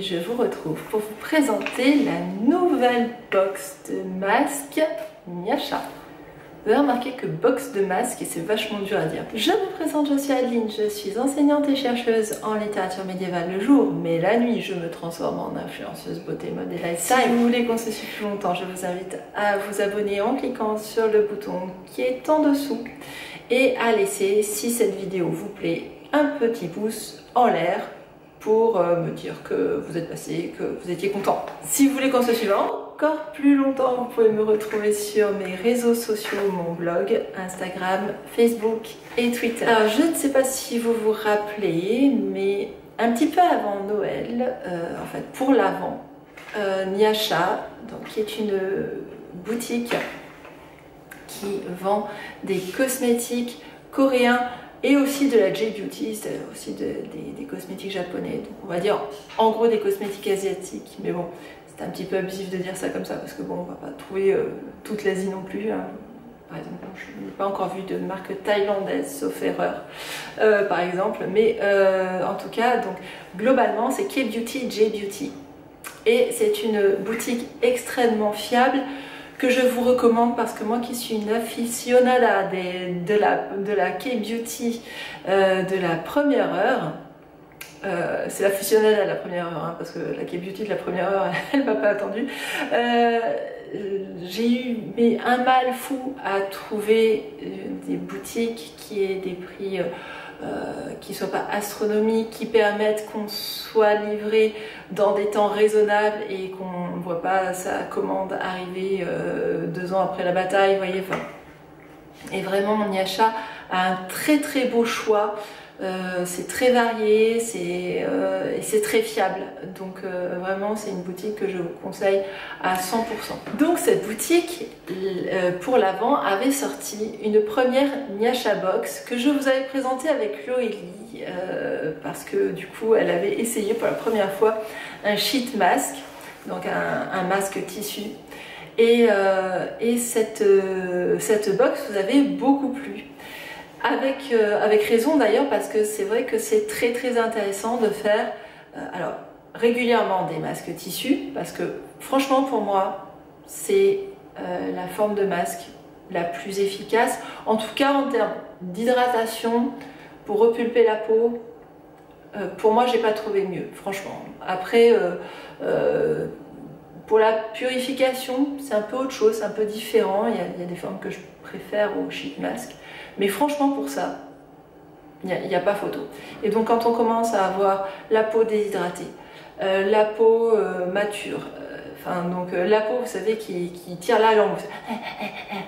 je vous retrouve pour vous présenter la nouvelle box de masques Nyasha. Vous avez remarqué que box de masques, et c'est vachement dur à dire. Je me présente, je suis Adeline, je suis enseignante et chercheuse en littérature médiévale le jour, mais la nuit je me transforme en influenceuse beauté, mode et lifestyle. Si vous voulez qu'on se suive plus longtemps, je vous invite à vous abonner en cliquant sur le bouton qui est en dessous et à laisser, si cette vidéo vous plaît, un petit pouce en l'air pour me dire que vous êtes passé, que vous étiez content. Si vous voulez qu'on se suive encore plus longtemps, vous pouvez me retrouver sur mes réseaux sociaux, mon blog, Instagram, Facebook et Twitter. Alors je ne sais pas si vous vous rappelez, mais un petit peu avant Noël, en fait pour l'Avent, Nyasha, donc, qui est une boutique qui vend des cosmétiques coréens et aussi de la J-Beauty, c'est-à-dire aussi des cosmétiques japonais. Donc on va dire en gros des cosmétiques asiatiques, mais bon, c'est un petit peu abusif de dire ça comme ça parce que bon, on va pas trouver toute l'Asie non plus. Hein. Par exemple, je n'ai pas encore vu de marque thaïlandaise, sauf erreur, par exemple. Mais en tout cas, donc globalement, c'est K-Beauty, J-Beauty. Et c'est une boutique extrêmement fiable que je vous recommande parce que moi qui suis une aficionada de la K-Beauty de la première heure, c'est l'aficionada de la première heure, hein, parce que la K-Beauty de la première heure, elle m'a pas attendu. J'ai eu un mal fou à trouver des boutiques qui aient des prix qui ne soient pas astronomiques, qui permettent qu'on soit livré dans des temps raisonnables et qu'on ne voit pas sa commande arriver 2 ans après la bataille, vous voyez. Enfin, et vraiment, Nyasha a un très beau choix. C'est très varié, et c'est très fiable, donc vraiment c'est une boutique que je vous conseille à 100%. Donc cette boutique pour l'Avent avait sorti une première Nyasha box que je vous avais présentée avec Laurélie parce que du coup elle avait essayé pour la première fois un sheet mask, donc un masque tissu, et cette box vous avait beaucoup plu. Avec raison d'ailleurs, parce que c'est vrai que c'est très intéressant de faire alors régulièrement des masques tissus, parce que franchement pour moi c'est la forme de masque la plus efficace, en tout cas en termes d'hydratation, pour repulper la peau. Pour moi j'ai pas trouvé mieux, franchement. Après pour la purification c'est un peu autre chose, c'est un peu différent, il y a des formes que je préfère au sheet mask. Mais franchement pour ça, il n'y a pas photo. Et donc quand on commence à avoir la peau déshydratée, la peau mature, donc la peau vous savez qui tire la langue,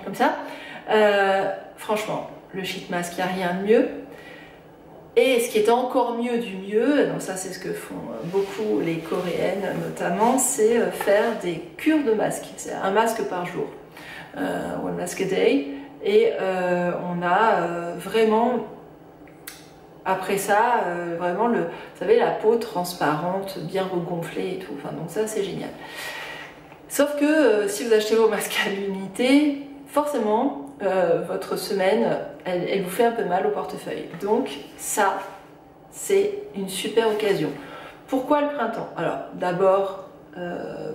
comme ça, franchement le sheet mask, il n'y a rien de mieux. Et ce qui est encore mieux du mieux, donc ça c'est ce que font beaucoup les coréennes notamment, c'est faire des cures de masques. C'est un masque par jour, one mask a day. Et on a vraiment, après ça, vraiment vous savez, la peau transparente, bien regonflée et tout. Enfin, donc ça, c'est génial. Sauf que si vous achetez vos masques à l'unité, forcément, votre semaine, elle vous fait un peu mal au portefeuille. Donc ça, c'est une super occasion. Pourquoi le printemps? Alors, d'abord,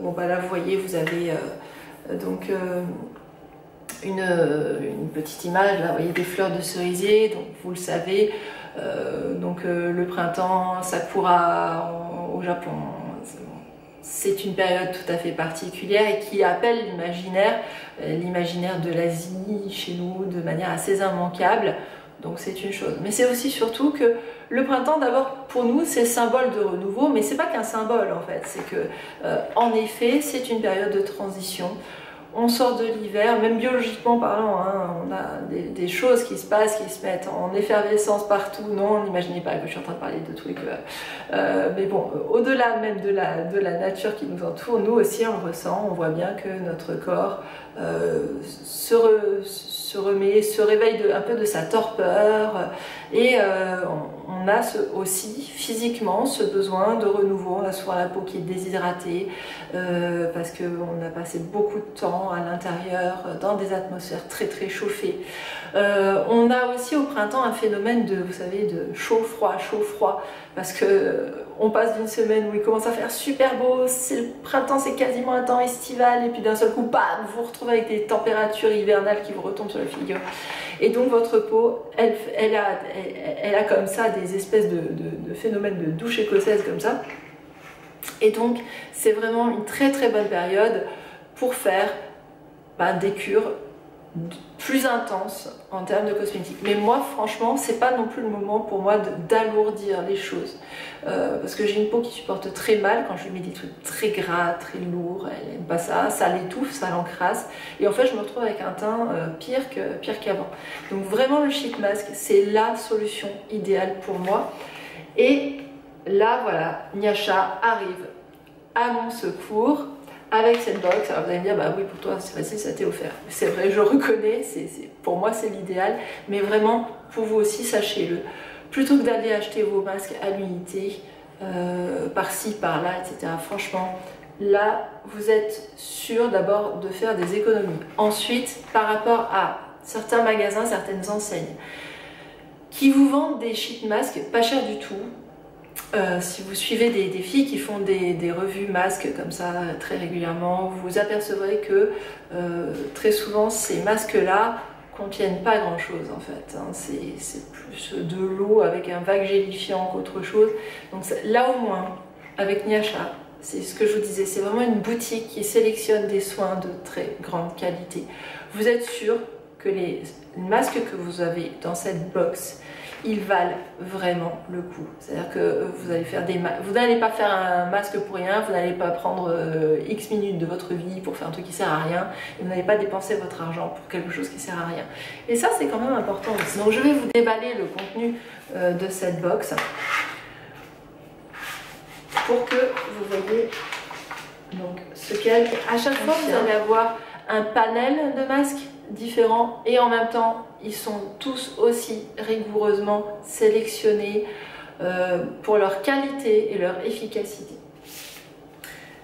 bon bah là, vous voyez, vous avez donc une petite image, là, vous voyez des fleurs de cerisier, donc vous le savez, le printemps, Sakura au Japon, c'est une période tout à fait particulière et qui appelle l'imaginaire de l'Asie chez nous de manière assez immanquable, donc c'est une chose. Mais c'est aussi surtout que le printemps, d'abord pour nous, c'est symbole de renouveau, mais c'est pas qu'un symbole en fait, c'est que en effet, c'est une période de transition. On sort de l'hiver, même biologiquement parlant, hein, on a des choses qui se passent, qui se mettent en effervescence partout. Non, n'imaginez pas que je suis en train de parler de trucs. Mais bon, au-delà même de la nature qui nous entoure, nous aussi on le ressent, on voit bien que notre corps se remet, se réveille un peu de sa torpeur Et on a aussi physiquement ce besoin de renouveau. On a souvent la peau qui est déshydratée parce qu'on a passé beaucoup de temps à l'intérieur dans des atmosphères très très chauffées. On a aussi au printemps un phénomène de, vous savez, de chaud-froid, parce que on passe d'une semaine où il commence à faire super beau, c'est le printemps, c'est quasiment un temps estival, et puis d'un seul coup, bam, vous vous retrouvez avec des températures hivernales qui vous retombent sur la figure. Et donc votre peau, elle a comme ça des espèces de phénomènes de douche écossaise comme ça. Et donc c'est vraiment une très très bonne période pour faire des cures plus intenses en termes de cosmétiques. Mais moi franchement c'est pas non plus le moment pour moi d'alourdir les choses parce que j'ai une peau qui supporte très mal quand je lui mets des trucs très gras, très lourds. Elle aime pas ça, ça l'étouffe, ça l'encrasse, et en fait je me retrouve avec un teint pire qu'avant. Donc vraiment le sheet mask c'est la solution idéale pour moi. Et là voilà, Nyasha arrive à mon secours avec cette box. Alors vous allez me dire, bah oui, pour toi c'est facile, ça t'est offert. C'est vrai, je reconnais, pour moi c'est l'idéal, mais vraiment pour vous aussi, sachez-le. Plutôt que d'aller acheter vos masques à l'unité, par-ci, par-là, etc. Franchement, là, vous êtes sûr d'abord de faire des économies. Ensuite, par rapport à certains magasins, certaines enseignes, qui vous vendent des sheet masks pas chers du tout. Si vous suivez des filles qui font des revues masques comme ça très régulièrement, vous apercevrez que très souvent ces masques-là contiennent pas grand-chose en fait. Hein. C'est plus de l'eau avec un vague gélifiant qu'autre chose. Donc là au moins, avec Nyasha, c'est ce que je vous disais, c'est vraiment une boutique qui sélectionne des soins de très grande qualité. Vous êtes sûr que les masques que vous avez dans cette box, ils valent vraiment le coup. C'est-à-dire que vous allez faire vous n'allez pas faire un masque pour rien, vous n'allez pas prendre X minutes de votre vie pour faire un truc qui sert à rien, et vous n'allez pas dépenser votre argent pour quelque chose qui sert à rien. Et ça, c'est quand même important aussi. Donc je vais vous déballer le contenu de cette box pour que vous voyez donc ce qu'elle. À chaque fois, vous allez avoir un panel de masques différents, et en même temps ils sont tous aussi rigoureusement sélectionnés pour leur qualité et leur efficacité.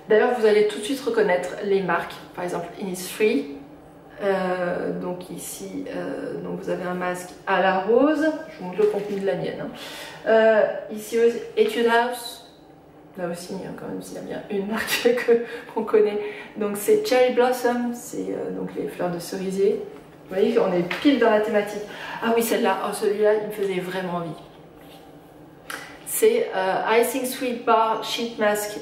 D'ailleurs vous allez tout de suite reconnaître les marques, par exemple Innisfree, donc ici donc vous avez un masque à la rose, je vous montre le contenu de la mienne, hein. Ici Etude House. Là aussi, quand même, s'il y a bien une marque qu'on connaît. Donc c'est Cherry Blossom, c'est donc les fleurs de cerisier. Vous voyez qu'on est pile dans la thématique. Ah oui, celle-là, oh, celui-là, il me faisait vraiment envie. C'est Icing Sweet Bar Sheet Mask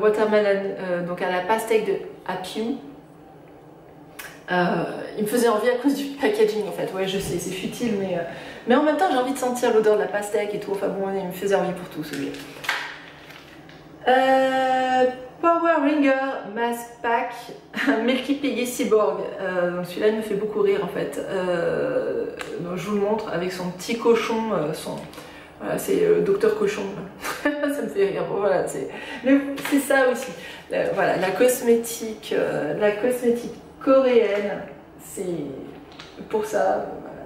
Watermelon, donc à la pastèque de Happy. Il me faisait envie à cause du packaging en fait. Ouais, je sais, c'est futile, mais en même temps, j'ai envie de sentir l'odeur de la pastèque et tout. Enfin bon, il me faisait envie pour tout celui-là. Power Ringer Mask Pack Milky Piggy Cyborg. Donc celui-là il me fait beaucoup rire en fait. Donc je vous le montre avec son petit cochon, voilà, c'est Docteur Cochon. Ça me fait rire. Voilà, mais c'est ça aussi. Voilà, la cosmétique coréenne, c'est pour ça. Voilà,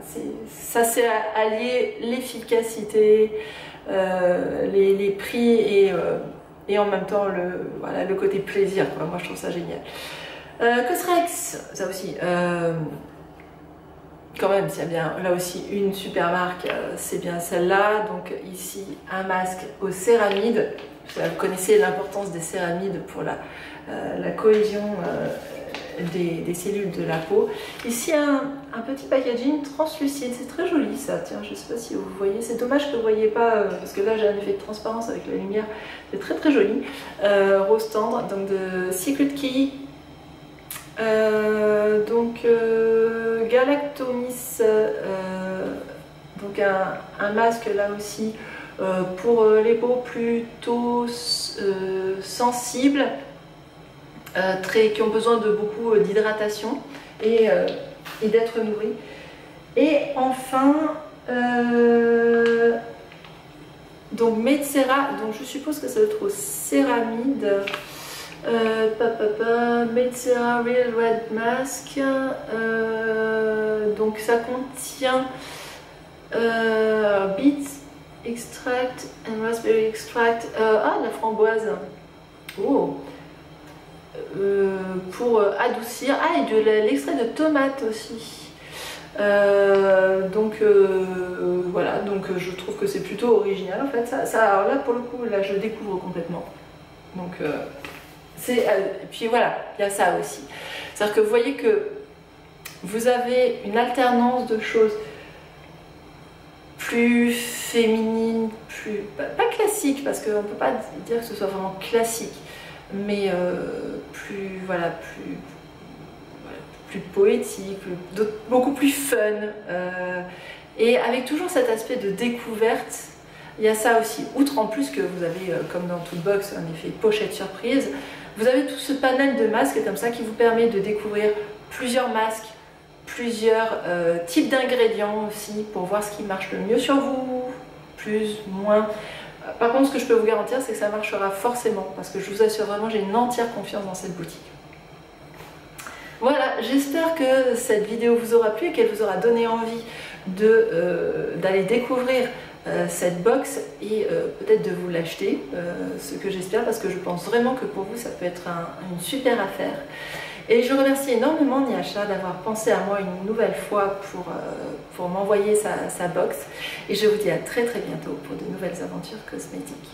ça c'est allier l'efficacité, les prix et en même temps le côté plaisir, quoi. Moi je trouve ça génial. Cosrx, ça aussi, quand même, s'il y a bien là aussi une super marque, c'est bien celle-là. Donc ici un masque aux céramides. Vous connaissez l'importance des céramides pour la cohésion des cellules de la peau. Ici un petit packaging translucide, c'est très joli ça, tiens, je sais pas si vous voyez, c'est dommage que vous ne voyez pas parce que là j'ai un effet de transparence avec la lumière, c'est très très joli. Rose tendre, donc de Secret Key, donc Galactomis, donc un masque là aussi pour les peaux plutôt sensibles, qui ont besoin de beaucoup d'hydratation et d'être nourris. Et enfin donc Metsera, donc je suppose que ça doit être aux céramides. Metsera Real Red Mask, donc ça contient Beet extract and raspberry extract. Ah, la framboise. Oh. Pour adoucir. Ah, et de l'extrait de tomate aussi. Voilà, donc je trouve que c'est plutôt original en fait. Alors là, pour le coup, là, je découvre complètement. Donc, et puis voilà, il y a ça aussi. C'est-à-dire que vous voyez que vous avez une alternance de choses plus féminines, plus pas classiques, parce qu'on ne peut pas dire que ce soit vraiment classique, mais plus poétique, beaucoup plus fun, et avec toujours cet aspect de découverte. Il y a ça aussi, outre en plus que vous avez, comme dans toute box, un effet pochette surprise, vous avez tout ce panel de masques comme ça qui vous permet de découvrir plusieurs masques, plusieurs types d'ingrédients aussi, pour voir ce qui marche le mieux sur vous, plus, moins. Par contre, ce que je peux vous garantir, c'est que ça marchera forcément, parce que je vous assure vraiment, j'ai une entière confiance dans cette boutique. Voilà, j'espère que cette vidéo vous aura plu et qu'elle vous aura donné envie d'aller découvrir cette box et peut-être de vous l'acheter, ce que j'espère, parce que je pense vraiment que pour vous ça peut être une super affaire. Et je remercie énormément Nyasha d'avoir pensé à moi une nouvelle fois pour m'envoyer sa box, et je vous dis à très bientôt pour de nouvelles aventures cosmétiques.